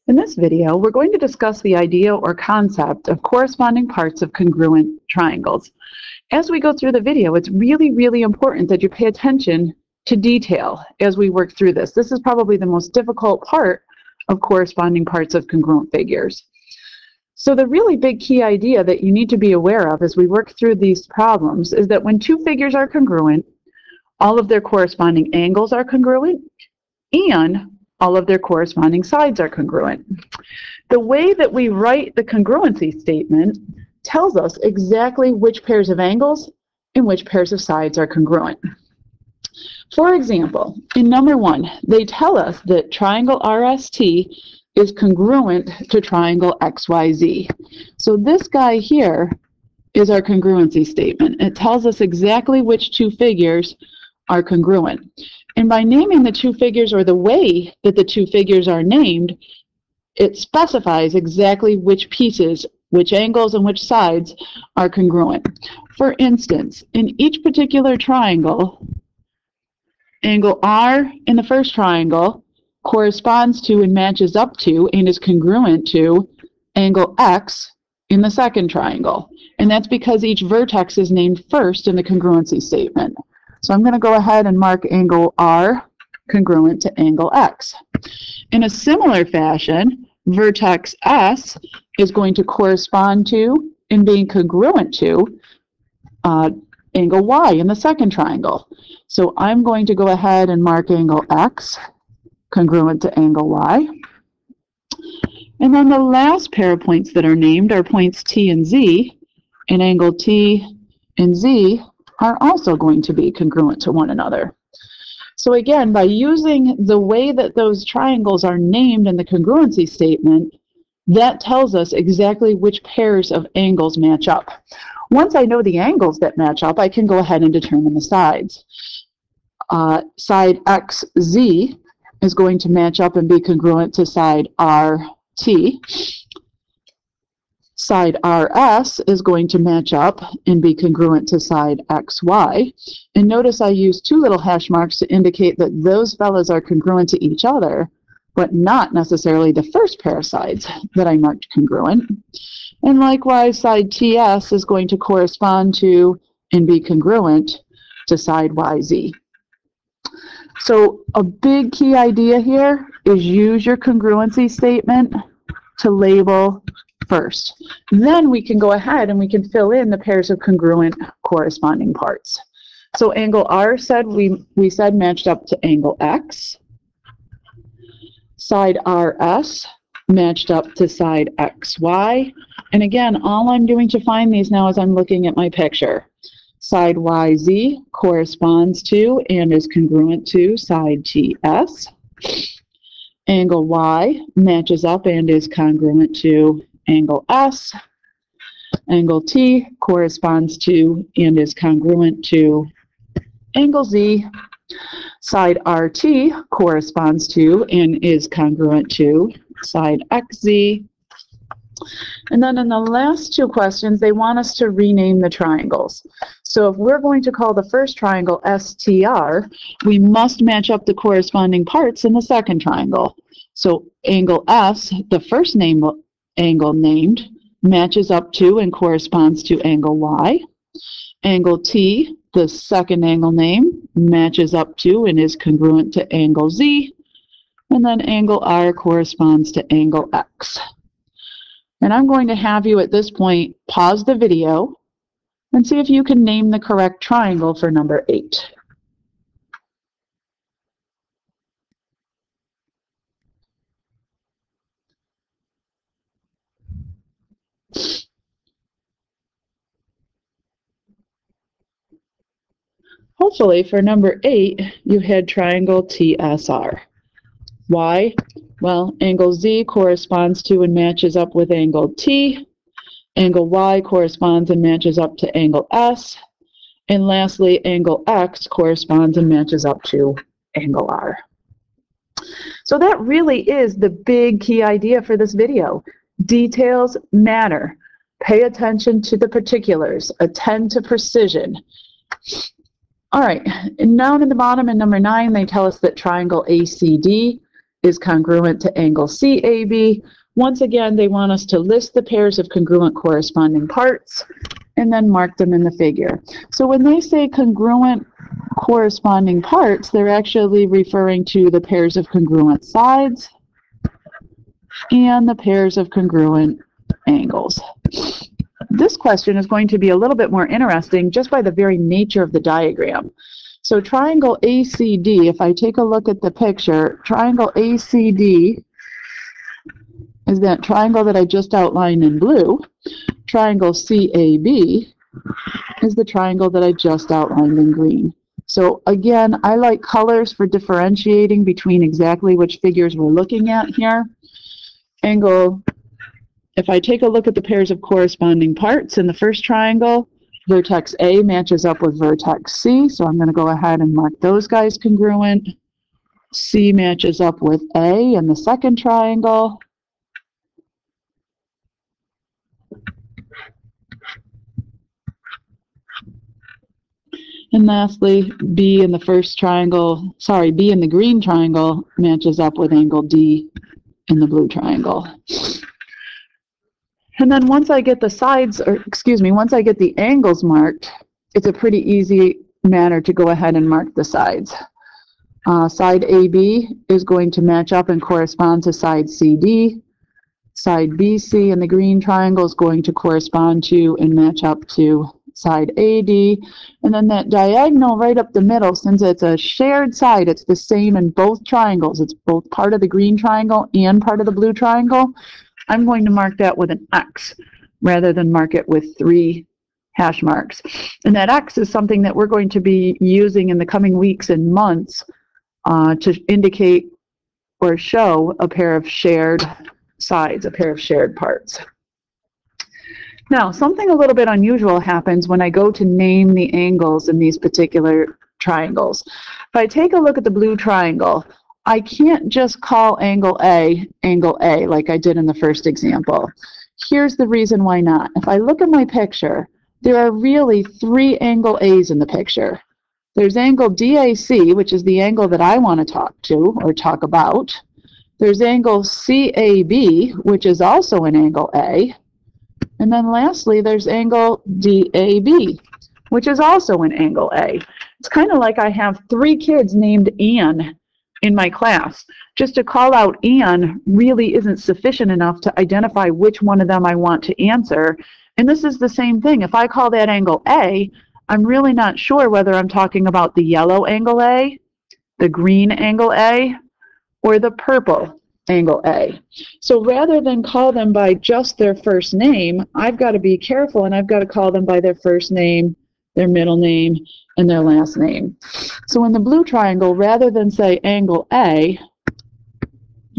In this video, we're going to discuss the idea or concept of corresponding parts of congruent triangles. As we go through the video, it's really important that you pay attention to detail as we work through this. This is probably the most difficult part of corresponding parts of congruent figures. So the really big key idea that you need to be aware of as we work through these problems is that when two figures are congruent, all of their corresponding angles are congruent, and all of their corresponding sides are congruent. The way that we write the congruency statement tells us exactly which pairs of angles and which pairs of sides are congruent. For example, in number 1, they tell us that triangle RST is congruent to triangle XYZ. So this guy here is our congruency statement. It tells us exactly which two figures are congruent. And by naming the two figures, or the way that the two figures are named, it specifies exactly which pieces, which angles, and which sides are congruent. For instance, in each particular triangle, angle R in the first triangle corresponds to and matches up to and is congruent to angle X in the second triangle. And that's because each vertex is named first in the congruency statement. So I'm going to go ahead and mark angle R congruent to angle X. In a similar fashion, vertex S is going to correspond to and being congruent to angle Y in the second triangle. So I'm going to go ahead and mark angle X congruent to angle Y. And then the last pair of points that are named are points T and Z, and angle T and Z are also going to be congruent to one another. So again, by using the way that those triangles are named in the congruency statement, that tells us exactly which pairs of angles match up. Once I know the angles that match up, I can go ahead and determine the sides. Side XZ is going to match up and be congruent to side RT. Side RS is going to match up and be congruent to side XY. And notice I use two little hash marks to indicate that those fellows are congruent to each other, but not necessarily the first pair of sides that I marked congruent. And likewise, side TS is going to correspond to and be congruent to side YZ. So a big key idea here is use your congruency statement to label first. Then we can go ahead and we can fill in the pairs of congruent corresponding parts. So angle R said we said matched up to angle X. Side RS matched up to side XY. And again, all I'm doing to find these now is I'm looking at my picture. Side YZ corresponds to and is congruent to side TS. Angle Y matches up and is congruent to angle S. Angle T corresponds to and is congruent to angle Z. Side RT corresponds to and is congruent to side XZ. And then in the last two questions, they want us to rename the triangles. So if we're going to call the first triangle STR, we must match up the corresponding parts in the second triangle. So angle S, the first angle named, matches up to and corresponds to angle Y. Angle T, the second angle name, matches up to and is congruent to angle Z. And then angle R corresponds to angle X. And I'm going to have you at this point pause the video and see if you can name the correct triangle for number 8. Hopefully for number 8, you had triangle TSR. Why? Well, angle Z corresponds to and matches up with angle T. Angle Y corresponds and matches up to angle S. And lastly, angle X corresponds and matches up to angle R. So that really is the big key idea for this video. Details matter. Pay attention to the particulars. Attend to precision. All right, and down at the bottom in number 9, they tell us that triangle ACD is congruent to angle CAB. Once again, they want us to list the pairs of congruent corresponding parts and then mark them in the figure. So when they say congruent corresponding parts, they're actually referring to the pairs of congruent sides and the pairs of congruent angles. This question is going to be a little bit more interesting just by the very nature of the diagram. So triangle ACD, if I take a look at the picture, triangle ACD is that triangle that I just outlined in blue. Triangle CAB is the triangle that I just outlined in green. So again, I like colors for differentiating between exactly which figures we're looking at here. Angle, if I take a look at the pairs of corresponding parts in the first triangle, vertex A matches up with vertex C, so I'm going to go ahead and mark those guys congruent. C matches up with A in the second triangle. And lastly, B in the first triangle, sorry, B in the green triangle matches up with angle D in the blue triangle. And then once I get the sides, or excuse me, once I get the angles marked, it's a pretty easy matter to go ahead and mark the sides. Side AB is going to match up and correspond to side CD. Side BC in the green triangle is going to correspond to and match up to side AD. And then that diagonal right up the middle, since it's a shared side, it's the same in both triangles. It's both part of the green triangle and part of the blue triangle. I'm going to mark that with an X rather than mark it with 3 hash marks. And that X is something that we're going to be using in the coming weeks and months to indicate or show a pair of shared sides, a pair of shared parts. Now, something a little bit unusual happens when I go to name the angles in these particular triangles. If I take a look at the blue triangle, I can't just call angle A like I did in the first example. Here's the reason why not. If I look at my picture, there are really 3 angle A's in the picture. There's angle DAC, which is the angle that I want to talk to or talk about. There's angle CAB, which is also an angle A. And then lastly, there's angle DAB, which is also an angle A. It's kind of like I have 3 kids named Ann in my class. Just to call out Ann really isn't sufficient enough to identify which one of them I want to answer. And this is the same thing. If I call that angle A, I'm really not sure whether I'm talking about the yellow angle A, the green angle A, or the purple angle A. So rather than call them by just their first name, I've got to be careful and I've got to call them by their first name, their middle name, and their last name. So in the blue triangle, rather than say angle A,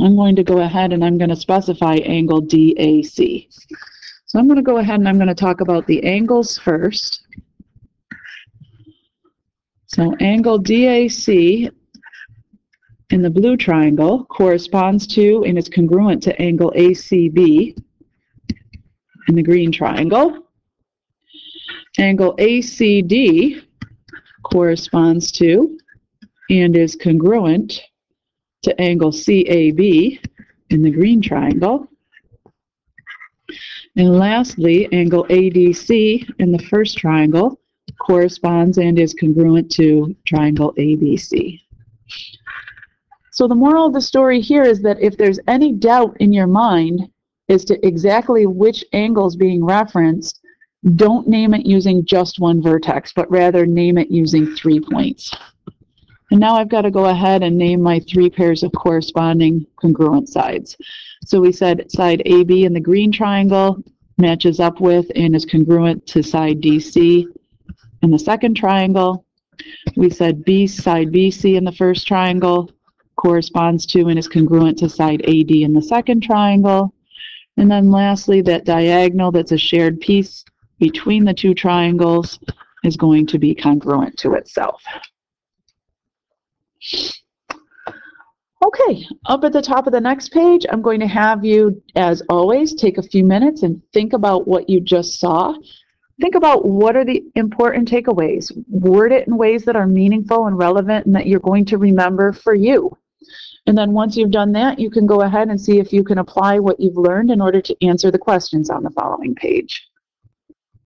I'm going to go ahead and I'm going to specify angle DAC. So I'm going to go ahead and I'm going to talk about the angles first. So angle DAC in the blue triangle corresponds to and is congruent to angle ACB in the green triangle. Angle ACD corresponds to and is congruent to angle CAB in the green triangle. And lastly, angle ADC in the first triangle corresponds and is congruent to triangle ABC. So the moral of the story here is that if there's any doubt in your mind as to exactly which angle is being referenced, don't name it using just one vertex, but rather name it using 3 points. And now I've got to go ahead and name my 3 pairs of corresponding congruent sides. So we said side AB in the green triangle matches up with and is congruent to side DC in the second triangle. We said side BC in the first triangle corresponds to and is congruent to side AD in the second triangle. And then lastly, that diagonal that's a shared piece between the 2 triangles is going to be congruent to itself. Okay, up at the top of the next page, I'm going to have you, as always, take a few minutes and think about what you just saw. Think about what are the important takeaways. Word it in ways that are meaningful and relevant and that you're going to remember for you. And then once you've done that, you can go ahead and see if you can apply what you've learned in order to answer the questions on the following page.